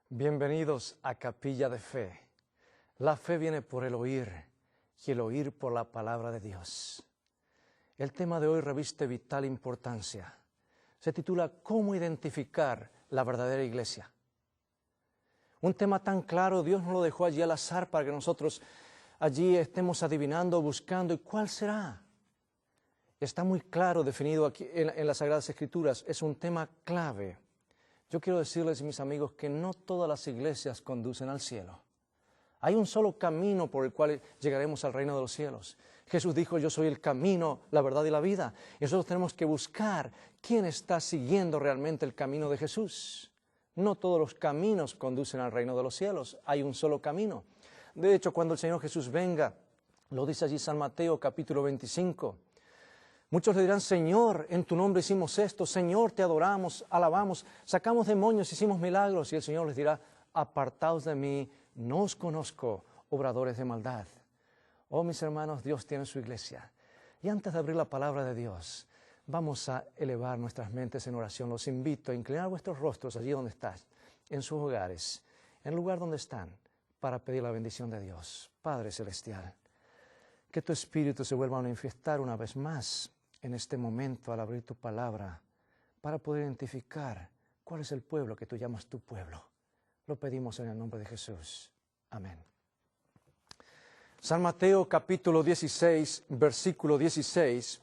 Bienvenidos a Capilla de Fe. La fe viene por el oír y el oír por la palabra de Dios. El tema de hoy reviste vital importancia. Se titula ¿Cómo identificar la verdadera iglesia? Un tema tan claro, Dios nos lo dejó allí al azar para que nosotros allí estemos adivinando, buscando. ¿Y cuál será? Está muy claro definido aquí en las Sagradas Escrituras. Es un tema clave. Yo quiero decirles, mis amigos, que no todas las iglesias conducen al cielo. Hay un solo camino por el cual llegaremos al reino de los cielos. Jesús dijo, yo soy el camino, la verdad y la vida. Y nosotros tenemos que buscar quién está siguiendo realmente el camino de Jesús. No todos los caminos conducen al reino de los cielos. Hay un solo camino. De hecho, cuando el Señor Jesús venga, lo dice allí San Mateo capítulo 25. Muchos le dirán, Señor, en tu nombre hicimos esto, Señor, te adoramos, alabamos, sacamos demonios, hicimos milagros. Y el Señor les dirá, apartaos de mí, no os conozco, obradores de maldad. Oh, mis hermanos, Dios tiene su iglesia. Y antes de abrir la palabra de Dios, vamos a elevar nuestras mentes en oración. Los invito a inclinar vuestros rostros allí donde están, en sus hogares, en el lugar donde están, para pedir la bendición de Dios. Padre Celestial, que tu Espíritu se vuelva a manifestar una vez más en este momento al abrir tu palabra para poder identificar cuál es el pueblo que tú llamas tu pueblo. Lo pedimos en el nombre de Jesús. Amén. San Mateo capítulo 16, versículo 16.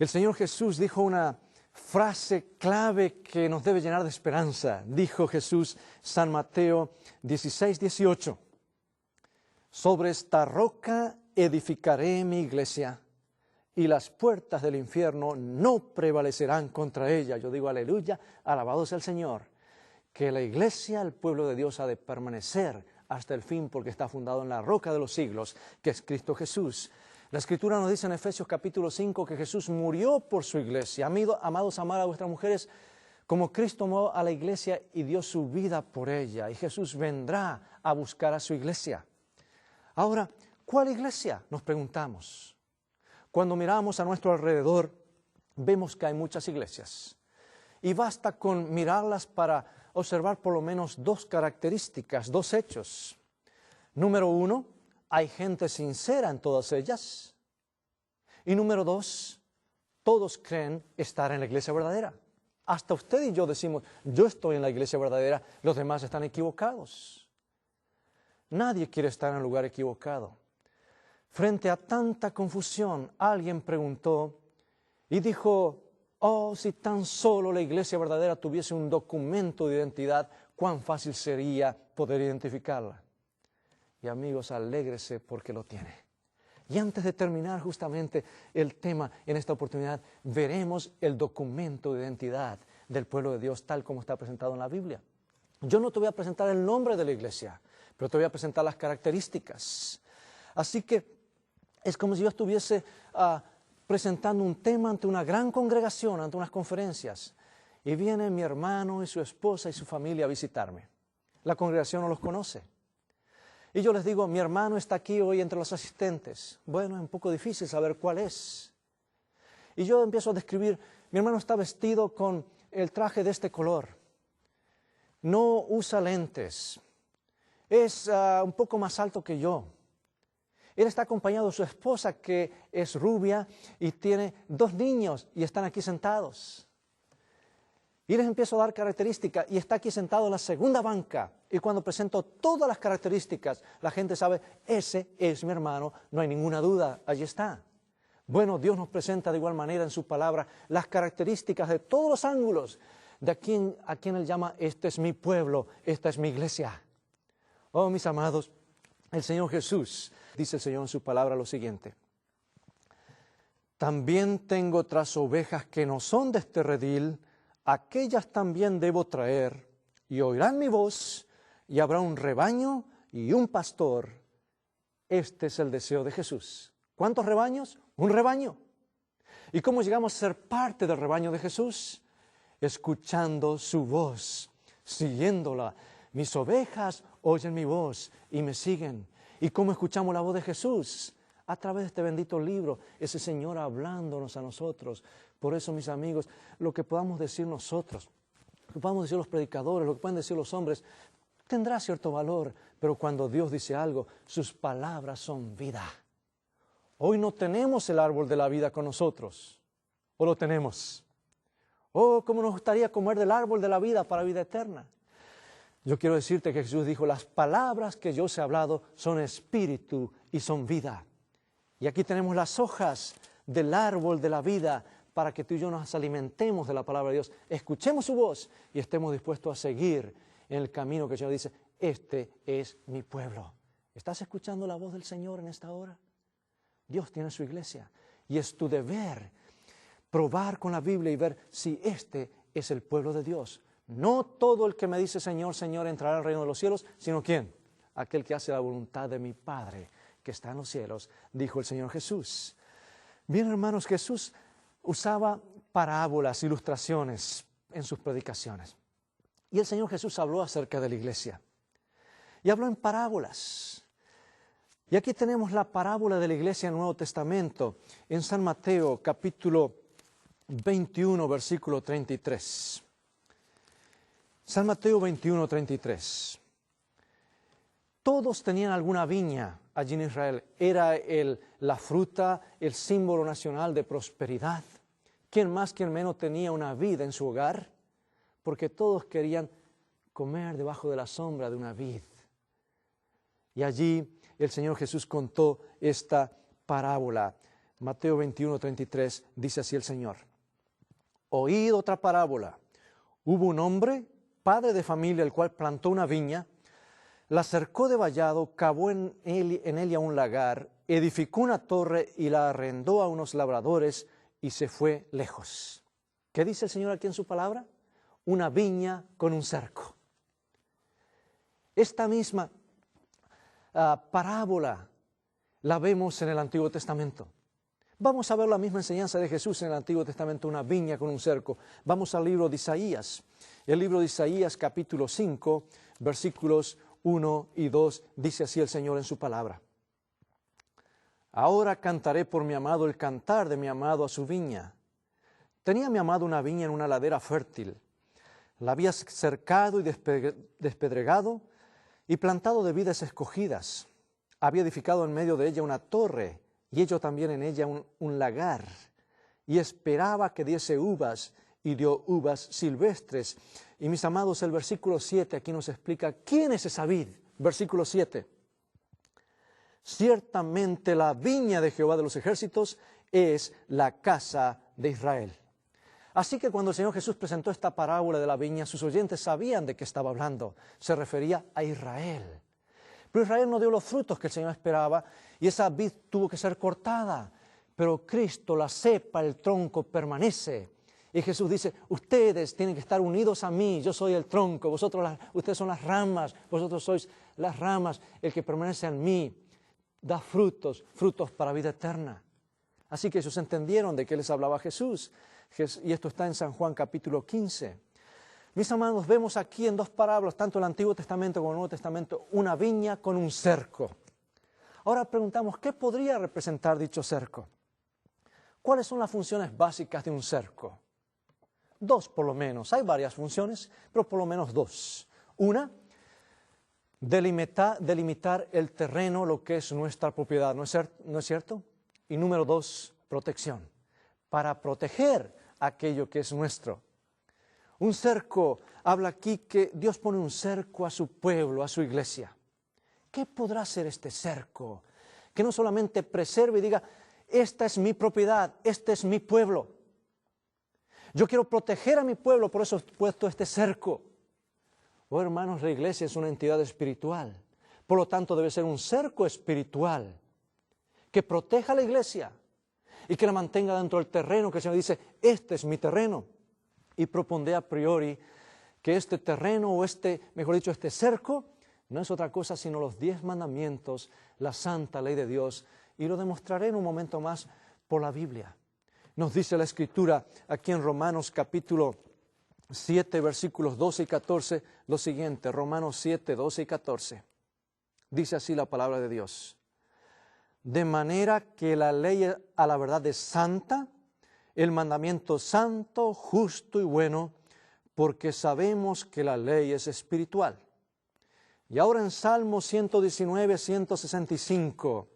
El Señor Jesús dijo una frase clave que nos debe llenar de esperanza. Dijo Jesús, San Mateo 16, 18. Sobre esta roca edificaré mi iglesia, y las puertas del infierno no prevalecerán contra ella. Yo digo aleluya, alabado sea el Señor. Que la iglesia, el pueblo de Dios, ha de permanecer hasta el fin porque está fundado en la roca de los siglos, que es Cristo Jesús. La Escritura nos dice en Efesios capítulo 5 que Jesús murió por su iglesia. Amados, amad a vuestras mujeres como Cristo amó a la iglesia y dio su vida por ella. Y Jesús vendrá a buscar a su iglesia. Ahora, ¿cuál iglesia? Nos preguntamos. Cuando miramos a nuestro alrededor, vemos que hay muchas iglesias. Y basta con mirarlas para observar por lo menos dos características, dos hechos. Número uno, hay gente sincera en todas ellas. Y número dos, todos creen estar en la iglesia verdadera. Hasta usted y yo decimos, yo estoy en la iglesia verdadera, los demás están equivocados. Nadie quiere estar en el lugar equivocado. Frente a tanta confusión, alguien preguntó y dijo, oh, si tan solo la iglesia verdadera tuviese un documento de identidad, cuán fácil sería poder identificarla. Y amigos, alégrese porque lo tiene. Y antes de terminar justamente el tema en esta oportunidad, veremos el documento de identidad del pueblo de Dios tal como está presentado en la Biblia. Yo no te voy a presentar el nombre de la iglesia, pero te voy a presentar las características. Así que es como si yo estuviese presentando un tema ante una gran congregación, ante unas conferencias. Y viene mi hermano y su esposa y su familia a visitarme. La congregación no los conoce. Y yo les digo, mi hermano está aquí hoy entre los asistentes. Bueno, es un poco difícil saber cuál es. Y yo empiezo a describir, mi hermano está vestido con el traje de este color. No usa lentes. Es un poco más alto que yo. Él está acompañado de su esposa que es rubia y tiene 2 niños y están aquí sentados. Y les empiezo a dar características y está aquí sentado en la segunda banca. Y cuando presento todas las características, la gente sabe, ese es mi hermano, no hay ninguna duda, allí está. Bueno, Dios nos presenta de igual manera en su palabra las características de todos los ángulos de a quien Él llama, este es mi pueblo, esta es mi iglesia. Oh, mis amados, el Señor Jesús, dice el Señor en su palabra lo siguiente. También tengo otras ovejas que no son de este redil, aquellas también debo traer, y oirán mi voz, y habrá un rebaño y un pastor. Este es el deseo de Jesús. ¿Cuántos rebaños? Un rebaño. ¿Y cómo llegamos a ser parte del rebaño de Jesús? Escuchando su voz, siguiéndola. Mis ovejas oyen mi voz y me siguen. ¿Y cómo escuchamos la voz de Jesús? A través de este bendito libro, ese Señor hablándonos a nosotros. Por eso, mis amigos, lo que podamos decir nosotros que podamos decir los predicadores, lo que pueden decir los hombres, tendrá cierto valor, pero cuando Dios dice algo, sus palabras son vida. Hoy no tenemos el árbol de la vida con nosotros, ¿o lo tenemos? Oh, cómo nos gustaría comer del árbol de la vida para vida eterna. Yo quiero decirte que Jesús dijo, las palabras que yo os he hablado son espíritu y son vida. Y aquí tenemos las hojas del árbol de la vida para que tú y yo nos alimentemos de la palabra de Dios, escuchemos su voz y estemos dispuestos a seguir en el camino que el Señor dice, este es mi pueblo. ¿Estás escuchando la voz del Señor en esta hora? Dios tiene su iglesia y es tu deber probar con la Biblia y ver si este es el pueblo de Dios. No todo el que me dice Señor, Señor entrará al reino de los cielos, sino ¿quién? Aquel que hace la voluntad de mi Padre que está en los cielos, dijo el Señor Jesús. Bien, hermanos, Jesús usaba parábolas, ilustraciones en sus predicaciones. Y el Señor Jesús habló acerca de la iglesia. Y habló en parábolas. Y aquí tenemos la parábola de la iglesia en el Nuevo Testamento, en San Mateo, capítulo 21, versículo 33. San Mateo 21, 33. Todos tenían alguna viña allí en Israel. Era la fruta, el símbolo nacional de prosperidad. ¿Quién más, quién menos tenía una vid en su hogar? Porque todos querían comer debajo de la sombra de una vid. Y allí el Señor Jesús contó esta parábola. Mateo 21, 33, dice así el Señor. Oíd otra parábola. Hubo un hombre, padre de familia, el cual plantó una viña, la cercó de vallado, cavó en ella un lagar, edificó una torre y la arrendó a unos labradores y se fue lejos. ¿Qué dice el Señor aquí en su palabra? Una viña con un cerco. Esta misma parábola la vemos en el Antiguo Testamento. Vamos a ver la misma enseñanza de Jesús en el Antiguo Testamento, una viña con un cerco. Vamos al libro de Isaías. El libro de Isaías, capítulo 5, versículos 1 y 2, dice así el Señor en su palabra. Ahora cantaré por mi amado el cantar de mi amado a su viña. Tenía mi amado una viña en una ladera fértil. La había cercado y despedregado y plantado de vides escogidas. Había edificado en medio de ella una torre y hecho también en ella un lagar. Y esperaba que diese uvas y dio uvas silvestres. Y mis amados, el versículo 7 aquí nos explica quién es esa vid. Versículo 7. Ciertamente la viña de Jehová de los ejércitos es la casa de Israel. Así que cuando el Señor Jesús presentó esta parábola de la viña, sus oyentes sabían de qué estaba hablando. Se refería a Israel. Pero Israel no dio los frutos que el Señor esperaba y esa vid tuvo que ser cortada. Pero Cristo, la cepa, el tronco, permanece. Y Jesús dice, ustedes tienen que estar unidos a mí, yo soy el tronco, ustedes son las ramas, vosotros sois las ramas, el que permanece en mí da frutos para vida eterna. Así que ellos entendieron de qué les hablaba Jesús. Y esto está en San Juan capítulo 15. Mis amados, vemos aquí en dos parábolas, tanto el Antiguo Testamento como el Nuevo Testamento, una viña con un cerco. Ahora preguntamos, ¿qué podría representar dicho cerco? ¿Cuáles son las funciones básicas de un cerco? Dos por lo menos. Hay varias funciones, pero por lo menos dos. Una, delimitar el terreno, lo que es nuestra propiedad, ¿no es cierto? Y número dos, protección. Para proteger aquello que es nuestro. Un cerco, habla aquí que Dios pone un cerco a su pueblo, a su iglesia. ¿Qué podrá ser este cerco? Que no solamente preserve y diga, esta es mi propiedad, este es mi pueblo. Yo quiero proteger a mi pueblo, por eso he puesto este cerco. Oh, hermanos, la iglesia es una entidad espiritual. Por lo tanto, debe ser un cerco espiritual que proteja a la iglesia y que la mantenga dentro del terreno que el Señor dice, este es mi terreno. Y propondré a priori que este terreno o este cerco no es otra cosa sino los 10 mandamientos, la santa ley de Dios. Y lo demostraré en un momento más por la Biblia. Nos dice la Escritura aquí en Romanos capítulo 7, versículos 12 y 14, lo siguiente, Romanos 7, 12 y 14. Dice así la palabra de Dios. De manera que la ley a la verdad es santa, el mandamiento santo, justo y bueno, porque sabemos que la ley es espiritual. Y ahora en Salmo 119, 165,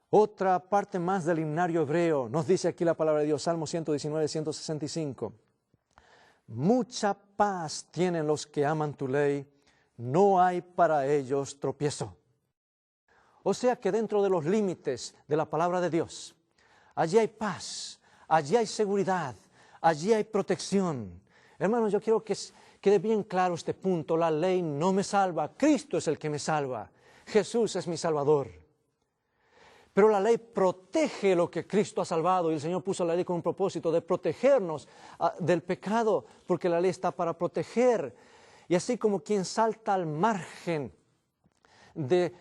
otra parte más del himnario hebreo, nos dice aquí la palabra de Dios, Salmo 119, 165. Mucha paz tienen los que aman tu ley, no hay para ellos tropiezo. O sea que dentro de los límites de la palabra de Dios, allí hay paz, allí hay seguridad, allí hay protección. Hermanos, yo quiero que quede bien claro este punto. La ley no me salva, Cristo es el que me salva. Jesús es mi Salvador. Pero la ley protege lo que Cristo ha salvado, y el Señor puso la ley con un propósito de protegernos del pecado, porque la ley está para proteger. Y así como quien salta al margen de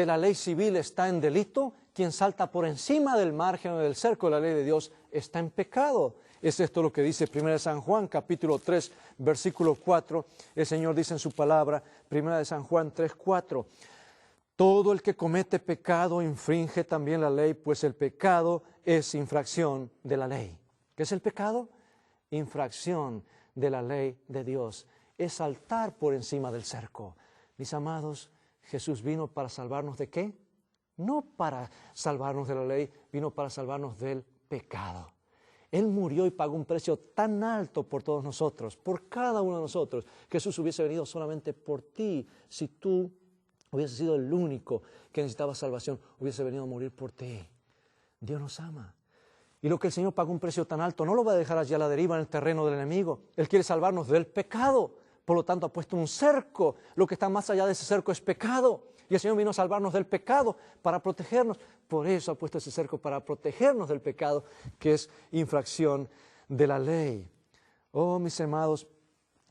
la ley civil está en delito, quien salta por encima del margen o del cerco de la ley de Dios está en pecado. Es esto lo que dice 1 San Juan, capítulo 3, versículo 4. El Señor dice en su palabra, 1 San Juan 3, 4. Todo el que comete pecado infringe también la ley, pues el pecado es infracción de la ley. ¿Qué es el pecado? Infracción de la ley de Dios. Es saltar por encima del cerco. Mis amados, Jesús vino para salvarnos ¿de qué? No para salvarnos de la ley, vino para salvarnos del pecado. Él murió y pagó un precio tan alto por todos nosotros, por cada uno de nosotros. Jesús hubiese venido solamente por ti. Si tú hubiese sido el único que necesitaba salvación, hubiese venido a morir por ti. Dios nos ama. Y lo que el Señor pagó un precio tan alto, no lo va a dejar allá a la deriva en el terreno del enemigo. Él quiere salvarnos del pecado. Por lo tanto, ha puesto un cerco. Lo que está más allá de ese cerco es pecado. Y el Señor vino a salvarnos del pecado para protegernos. Por eso ha puesto ese cerco, para protegernos del pecado, que es infracción de la ley. Oh, mis amados,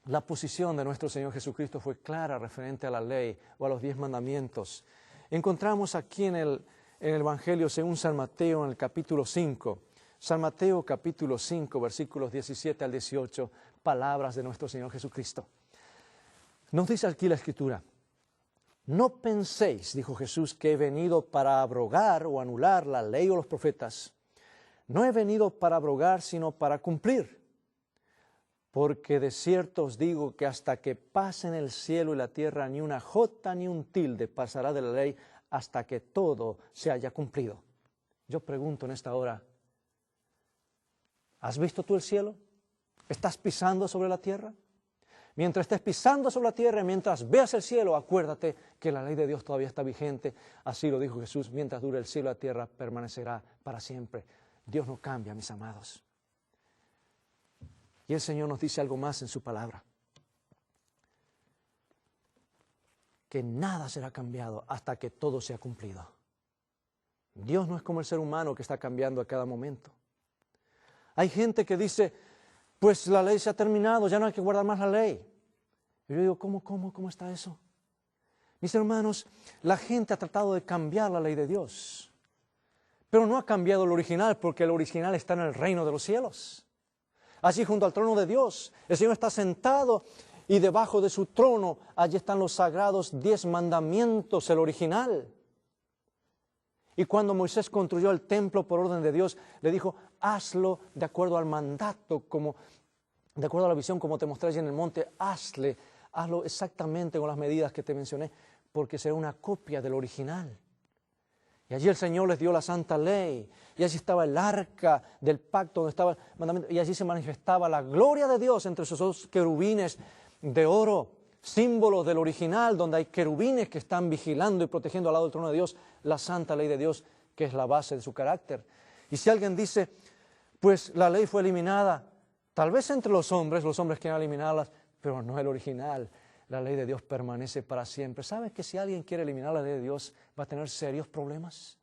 la posición de nuestro Señor Jesucristo fue clara referente a la ley o a los 10 mandamientos. Encontramos aquí en el Evangelio según San Mateo, en el capítulo 5. San Mateo, capítulo 5, versículos 17 al 18, palabras de nuestro Señor Jesucristo. Nos dice aquí la Escritura: no penséis, dijo Jesús, que he venido para abrogar o anular la ley o los profetas. No he venido para abrogar, sino para cumplir. Porque de cierto os digo que hasta que pasen el cielo y la tierra, ni una jota ni un tilde pasará de la ley hasta que todo se haya cumplido. Yo pregunto en esta hora, ¿has visto tú el cielo? ¿Estás pisando sobre la tierra? Mientras estés pisando sobre la tierra, mientras veas el cielo, acuérdate que la ley de Dios todavía está vigente. Así lo dijo Jesús: mientras dure el cielo y la tierra, permanecerá para siempre. Dios no cambia, mis amados. Y el Señor nos dice algo más en su palabra: que nada será cambiado hasta que todo sea cumplido. Dios no es como el ser humano que está cambiando a cada momento. Hay gente que dice, pues la ley se ha terminado, ya no hay que guardar más la ley. Y yo digo, ¿cómo está eso? Mis hermanos, la gente ha tratado de cambiar la ley de Dios, pero no ha cambiado el original, porque el original está en el reino de los cielos. Allí junto al trono de Dios, el Señor está sentado y debajo de su trono, allí están los sagrados 10 mandamientos, el original. Y cuando Moisés construyó el templo por orden de Dios, le dijo, hazlo de acuerdo al mandato, de acuerdo a la visión como te mostré allí en el monte, hazlo exactamente con las medidas que te mencioné, porque será una copia del original. Y allí el Señor les dio la santa ley, y allí estaba el arca del pacto, donde estaba el mandamiento, y allí se manifestaba la gloria de Dios entre esos dos querubines de oro, símbolos del original, donde hay querubines que están vigilando y protegiendo al lado del trono de Dios la santa ley de Dios, que es la base de su carácter. Y si alguien dice, pues la ley fue eliminada, tal vez entre los hombres quieren eliminarlas, pero no el original. La ley de Dios permanece para siempre. ¿Sabes que si alguien quiere eliminar la ley de Dios va a tener serios problemas?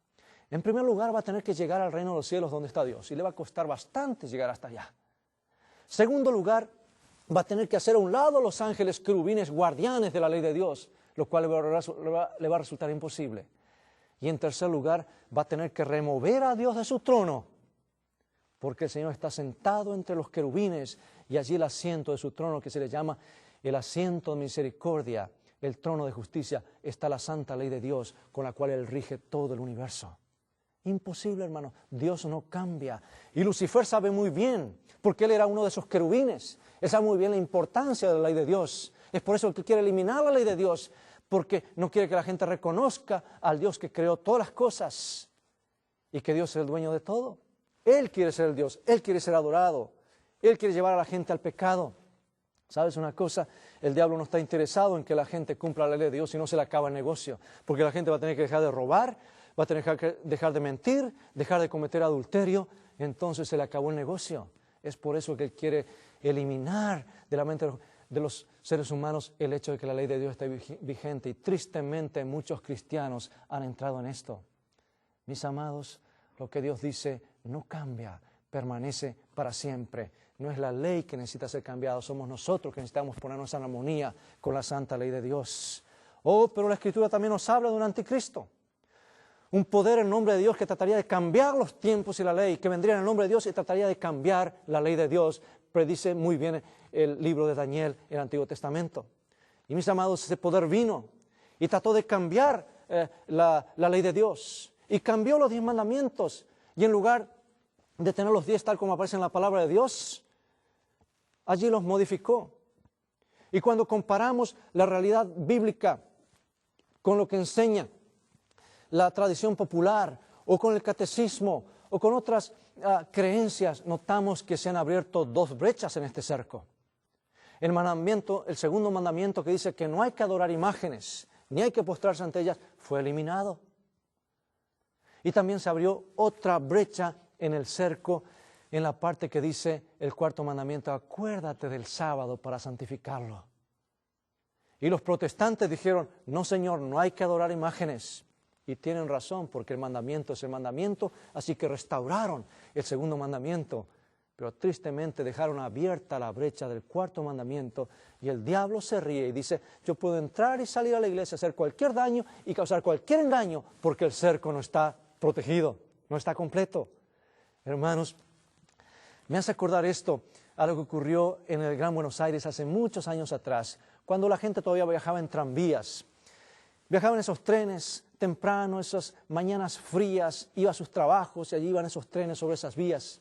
En primer lugar, va a tener que llegar al reino de los cielos donde está Dios, y le va a costar bastante llegar hasta allá. Segundo lugar, va a tener que hacer a un lado los ángeles querubines guardianes de la ley de Dios, lo cual le va a resultar imposible. Y en tercer lugar, va a tener que remover a Dios de su trono, porque el Señor está sentado entre los querubines, y allí el asiento de su trono, que se le llama el asiento de misericordia, el trono de justicia, está la santa ley de Dios, con la cual Él rige todo el universo. Imposible, hermano. Dios no cambia. Y Lucifer sabe muy bien, porque él era uno de esos querubines. Él sabe muy bien la importancia de la ley de Dios. Es por eso que quiere eliminar la ley de Dios, porque no quiere que la gente reconozca al Dios que creó todas las cosas y que Dios es el dueño de todo. Él quiere ser el Dios, Él quiere ser adorado, Él quiere llevar a la gente al pecado. ¿Sabes una cosa? El diablo no está interesado en que la gente cumpla la ley de Dios, si no se le acaba el negocio, porque la gente va a tener que dejar de robar, va a tener que dejar de mentir, dejar de cometer adulterio, entonces se le acabó el negocio. Es por eso que Él quiere eliminar de la mente de los seres humanos el hecho de que la ley de Dios esté vigente, y tristemente muchos cristianos han entrado en esto. Mis amados, lo que Dios dice no cambia, permanece para siempre. No es la ley que necesita ser cambiada, somos nosotros que necesitamos ponernos en armonía con la santa ley de Dios. Oh, pero la Escritura también nos habla de un anticristo. Un poder en nombre de Dios que trataría de cambiar los tiempos y la ley, que vendría en el nombre de Dios y trataría de cambiar la ley de Dios. Predice muy bien el libro de Daniel en el Antiguo Testamento. Y mis amados, ese poder vino y trató de cambiar la ley de Dios. Y cambió los 10 mandamientos. Y en lugar de tener los 10 tal como aparece en la palabra de Dios, allí los modificó. Y cuando comparamos la realidad bíblica con lo que enseña la tradición popular o con el catecismo o con otras creencias, notamos que se han abierto 2 brechas en este cerco. El segundo mandamiento que dice que no hay que adorar imágenes, ni hay que postrarse ante ellas, fue eliminado. Y también se abrió otra brecha en el cerco, en la parte que dice el 4.º mandamiento, acuérdate del sábado para santificarlo. Y los protestantes dijeron, no señor, no hay que adorar imágenes. Y tienen razón, porque el mandamiento es el mandamiento, así que restauraron el 2.º mandamiento. Pero tristemente dejaron abierta la brecha del 4.º mandamiento y el diablo se ríe y dice, yo puedo entrar y salir a la iglesia, hacer cualquier daño y causar cualquier engaño, porque el cerco no está protegido, no está completo. Hermanos, me hace acordar esto a lo que ocurrió en el Gran Buenos Aires hace muchos años atrás, cuando la gente todavía viajaba en tranvías. Viajaba en esos trenes temprano, esas mañanas frías, iba a sus trabajos y allí iban esos trenes sobre esas vías.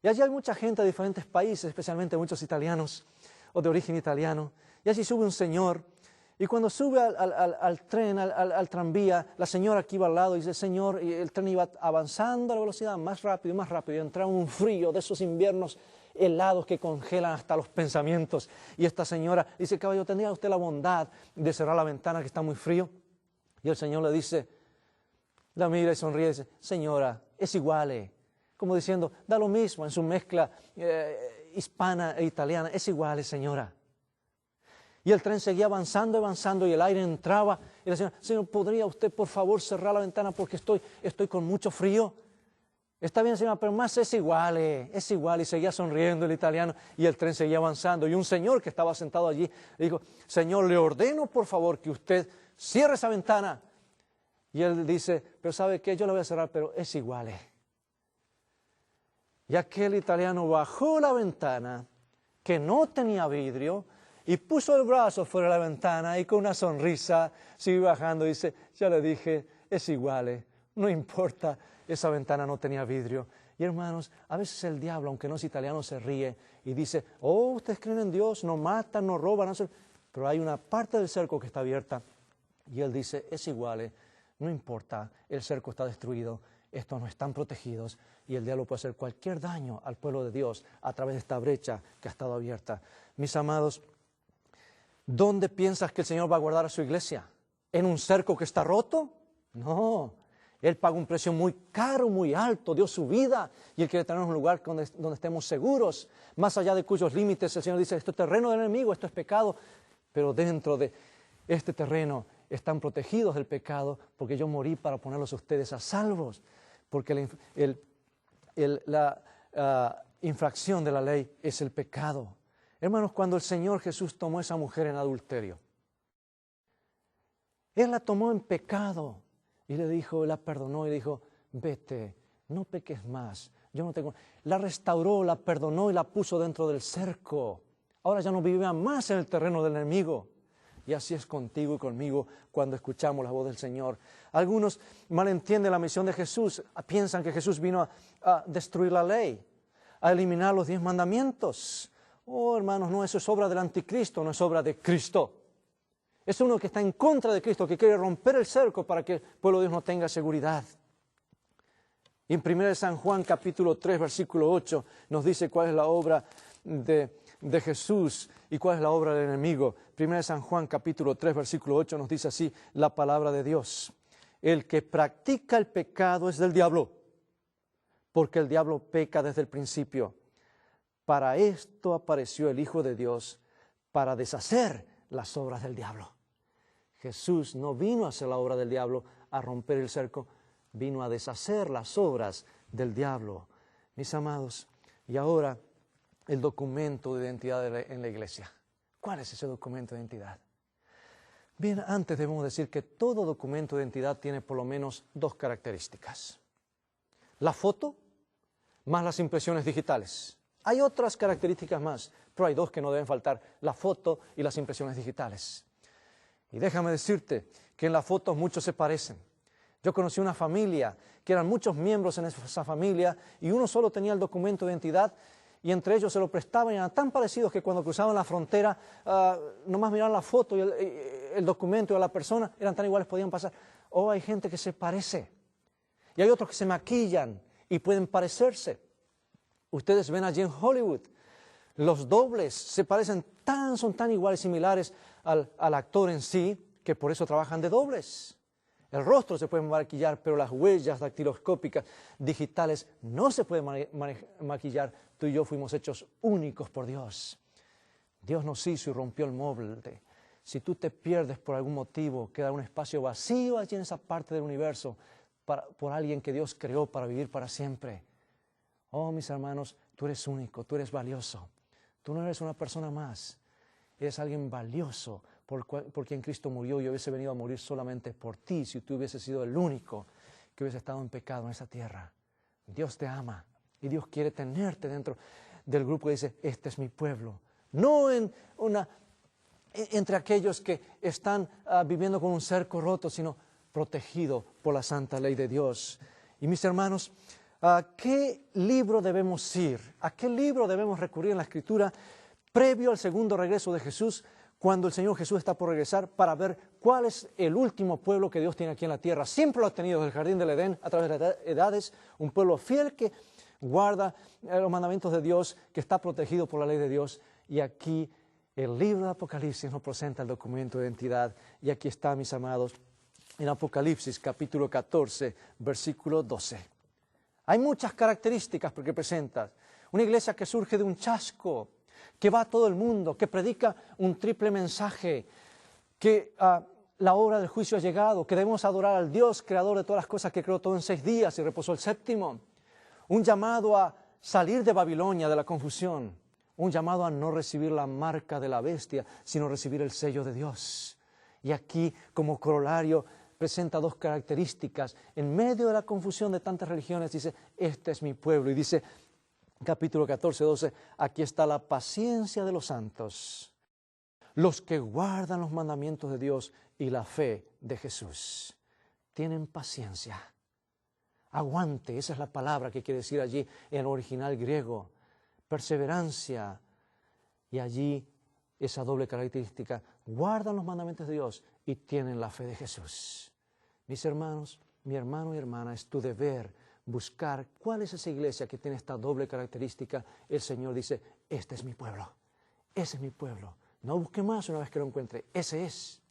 Y allí hay mucha gente de diferentes países, especialmente muchos italianos o de origen italiano. Y allí sube un señor y cuando sube al tren, al tranvía, la señora que iba al lado dice, señor, y el tren iba avanzando a la velocidad más rápido, y entraba un frío de esos inviernos helados que congelan hasta los pensamientos. Y esta señora dice, caballero, ¿tendría usted la bondad de cerrar la ventana que está muy frío? Y el señor le dice, la mira y sonríe y dice, señora, es igual, como diciendo, da lo mismo en su mezcla hispana e italiana, es igual, señora. Y el tren seguía avanzando y el aire entraba. Y la señora, señor, ¿podría usted por favor cerrar la ventana porque estoy con mucho frío? Está bien, señora, pero más es igual. Y seguía sonriendo el italiano y el tren seguía avanzando. Y un señor que estaba sentado allí le dijo, señor, le ordeno por favor que usted cierre esa ventana. Y él dice, pero ¿sabe qué? Yo la voy a cerrar, pero es igual. Y aquel italiano bajó la ventana, que no tenía vidrio, y puso el brazo fuera de la ventana y con una sonrisa siguió bajando y dice, ya le dije, es igual, no importa, esa ventana no tenía vidrio. Y hermanos, a veces el diablo, aunque no es italiano, se ríe y dice, oh, ustedes creen en Dios, no matan, no roban, pero hay una parte del cerco que está abierta. Y él dice, es igual, no importa, el cerco está destruido, estos no están protegidos y el diablo puede hacer cualquier daño al pueblo de Dios a través de esta brecha que ha estado abierta. Mis amados, ¿dónde piensas que el Señor va a guardar a su iglesia? ¿En un cerco que está roto? No, Él pagó un precio muy caro, muy alto, dio su vida y Él quiere tenernos un lugar donde estemos seguros, más allá de cuyos límites el Señor dice, esto es terreno del enemigo, esto es pecado, pero dentro de este terreno están protegidos del pecado porque yo morí para ponerlos a ustedes a salvos, porque la infracción de la ley es el pecado. Hermanos, cuando el Señor Jesús tomó a esa mujer en adulterio, Él la tomó en pecado y le dijo, la perdonó y dijo, vete, no peques más, yo no tengo. La restauró, la perdonó y la puso dentro del cerco. Ahora ya no vivía más en el terreno del enemigo. Y así es contigo y conmigo cuando escuchamos la voz del Señor. Algunos malentienden la misión de Jesús, piensan que Jesús vino a destruir la ley, a eliminar los 10 mandamientos. Oh, hermanos, no, eso es obra del anticristo, no es obra de Cristo. Es uno que está en contra de Cristo, que quiere romper el cerco para que el pueblo de Dios no tenga seguridad. Y en 1 San Juan capítulo 3, versículo 8, nos dice cuál es la obra de Jesús y cuál es la obra del enemigo. 1 San Juan capítulo 3, versículo 8 nos dice así la palabra de Dios. El que practica el pecado es del diablo, porque el diablo peca desde el principio. Para esto apareció el Hijo de Dios, para deshacer las obras del diablo. Jesús no vino a hacer la obra del diablo, a romper el cerco, vino a deshacer las obras del diablo. Mis amados, y ahora el documento de identidad en la iglesia. ¿Cuál es ese documento de identidad? Bien, antes debemos decir que todo documento de identidad tiene por lo menos 2 características. La foto más las impresiones digitales. Hay otras características más, pero hay 2 que no deben faltar, la foto y las impresiones digitales. Y déjame decirte que en las fotos muchos se parecen. Yo conocí una familia que eran muchos miembros en esa familia y uno solo tenía el documento de identidad y entre ellos se lo prestaban y eran tan parecidos que cuando cruzaban la frontera, nomás miraban la foto y el documento de la persona, eran tan iguales, podían pasar. Oh, hay gente que se parece y hay otros que se maquillan y pueden parecerse. Ustedes ven allí en Hollywood, los dobles se parecen son tan iguales, similares al actor en sí, que por eso trabajan de dobles. El rostro se puede maquillar, pero las huellas dactiloscópicas digitales no se pueden maquillar. Tú y yo fuimos hechos únicos por Dios. Dios nos hizo y rompió el molde. Si tú te pierdes por algún motivo, queda un espacio vacío allí en esa parte del universo por alguien que Dios creó para vivir para siempre. Oh, mis hermanos, tú eres único, tú eres valioso. Tú no eres una persona más. Eres alguien valioso por quien Cristo murió y hubiese venido a morir solamente por ti si tú hubieses sido el único que hubiese estado en pecado en esa tierra. Dios te ama y Dios quiere tenerte dentro del grupo que dice, este es mi pueblo. No entre aquellos que están viviendo con un cerco roto, sino protegido por la santa ley de Dios. Y mis hermanos, ¿a qué libro debemos ir? ¿A qué libro debemos recurrir en la Escritura previo al segundo regreso de Jesús, cuando el Señor Jesús está por regresar, para ver cuál es el último pueblo que Dios tiene aquí en la tierra? Siempre lo ha tenido desde el jardín del Edén, a través de las edades, un pueblo fiel que guarda los mandamientos de Dios, que está protegido por la ley de Dios. Y aquí el libro de Apocalipsis nos presenta el documento de identidad. Y aquí está, mis amados, en Apocalipsis capítulo 14, versículo 12. Hay muchas características porque presenta una iglesia que surge de un chasco, que va a todo el mundo, que predica un triple mensaje, que la hora del juicio ha llegado, que debemos adorar al Dios creador de todas las cosas, que creó todo en 6 días y reposó el séptimo. Un llamado a salir de Babilonia, de la confusión. Un llamado a no recibir la marca de la bestia, sino recibir el sello de Dios. Y aquí, como corolario, presenta 2 características. En medio de la confusión de tantas religiones, dice, este es mi pueblo. Y dice, capítulo 14, 12, aquí está la paciencia de los santos, los que guardan los mandamientos de Dios y la fe de Jesús. Tienen paciencia. Aguante, esa es la palabra que quiere decir allí en el original griego. Perseverancia. Y allí esa doble característica, guardan los mandamientos de Dios y tienen la fe de Jesús. Mis hermanos, mi hermano y hermana, es tu deber buscar cuál es esa iglesia que tiene esta doble característica. El Señor dice, este es mi pueblo, ese es mi pueblo. No busque más una vez que lo encuentre, ese es.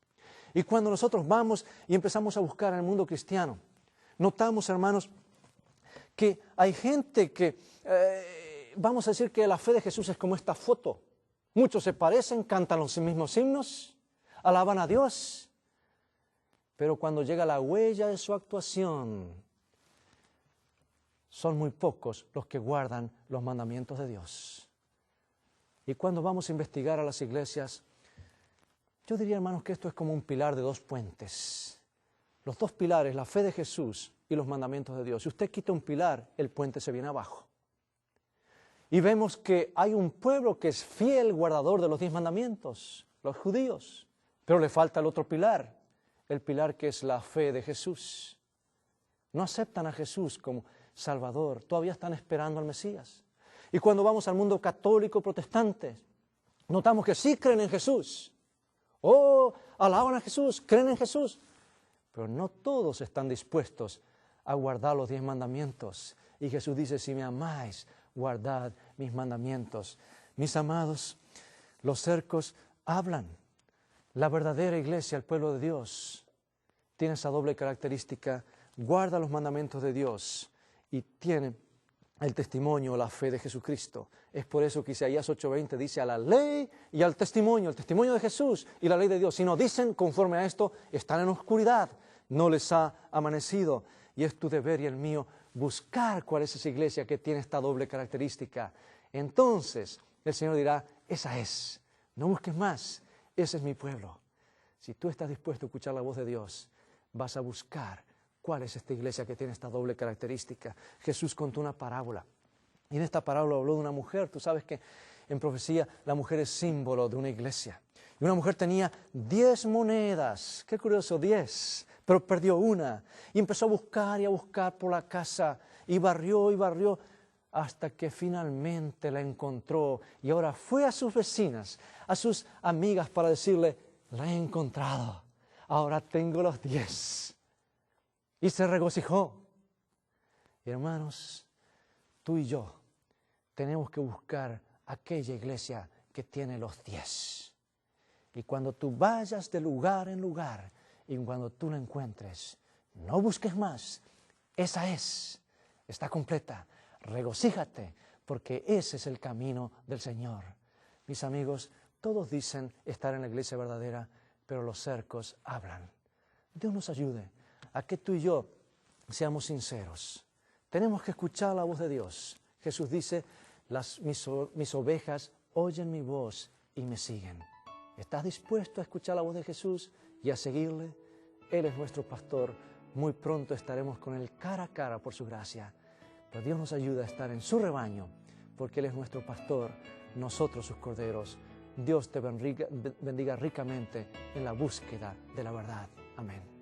Y cuando nosotros vamos y empezamos a buscar en el mundo cristiano, notamos, hermanos, que hay gente que, vamos a decir que la fe de Jesús es como esta foto. Muchos se parecen, cantan los mismos himnos, alaban a Dios, pero cuando llega la huella de su actuación, son muy pocos los que guardan los mandamientos de Dios. Y cuando vamos a investigar a las iglesias, yo diría, hermanos, que esto es como un pilar de 2 puentes. Los 2 pilares, la fe de Jesús y los mandamientos de Dios. Si usted quita un pilar, el puente se viene abajo. Y vemos que hay un pueblo que es fiel guardador de los 10 mandamientos, los judíos. Pero le falta el otro pilar, el pilar que es la fe de Jesús. No aceptan a Jesús como Salvador, todavía están esperando al Mesías. Y cuando vamos al mundo católico protestante, notamos que sí creen en Jesús. Oh, alaban a Jesús, creen en Jesús. Pero no todos están dispuestos a guardar los 10 mandamientos. Y Jesús dice, si me amáis, guardad mis mandamientos. Mis amados, los cercos hablan. La verdadera iglesia, el pueblo de Dios, tiene esa doble característica, guarda los mandamientos de Dios y tiene el testimonio, la fe de Jesucristo. Es por eso que Isaías 8:20 dice a la ley y al testimonio, el testimonio de Jesús y la ley de Dios. Si no dicen conforme a esto, están en oscuridad, no les ha amanecido. Y es tu deber y el mío buscar cuál es esa iglesia que tiene esta doble característica. Entonces el Señor dirá, esa es, no busques más, ese es mi pueblo. Si tú estás dispuesto a escuchar la voz de Dios, vas a buscar cuál es esta iglesia que tiene esta doble característica. Jesús contó una parábola. Y en esta parábola habló de una mujer. Tú sabes que en profecía la mujer es símbolo de una iglesia. Y una mujer tenía 10 monedas. Qué curioso, 10. Pero perdió una. Y empezó a buscar por la casa. Y barrió, hasta que finalmente la encontró. Y ahora fue a sus vecinas, a sus amigas para decirle, la he encontrado. Ahora tengo los 10. Y se regocijó. Hermanos, tú y yo tenemos que buscar aquella iglesia que tiene los 10. Y cuando tú vayas de lugar en lugar y cuando tú la encuentres, no busques más. Esa es, está completa. Regocíjate porque ese es el camino del Señor. Mis amigos, todos dicen estar en la iglesia verdadera, pero los cercos hablan. Dios nos ayude a que tú y yo seamos sinceros. Tenemos que escuchar la voz de Dios. Jesús dice, mis ovejas oyen mi voz y me siguen. ¿Estás dispuesto a escuchar la voz de Jesús y a seguirle? Él es nuestro pastor. Muy pronto estaremos con Él cara a cara por su gracia. Pero Dios nos ayuda a estar en su rebaño, porque Él es nuestro pastor, nosotros sus corderos. Dios te bendiga ricamente en la búsqueda de la verdad. Amén.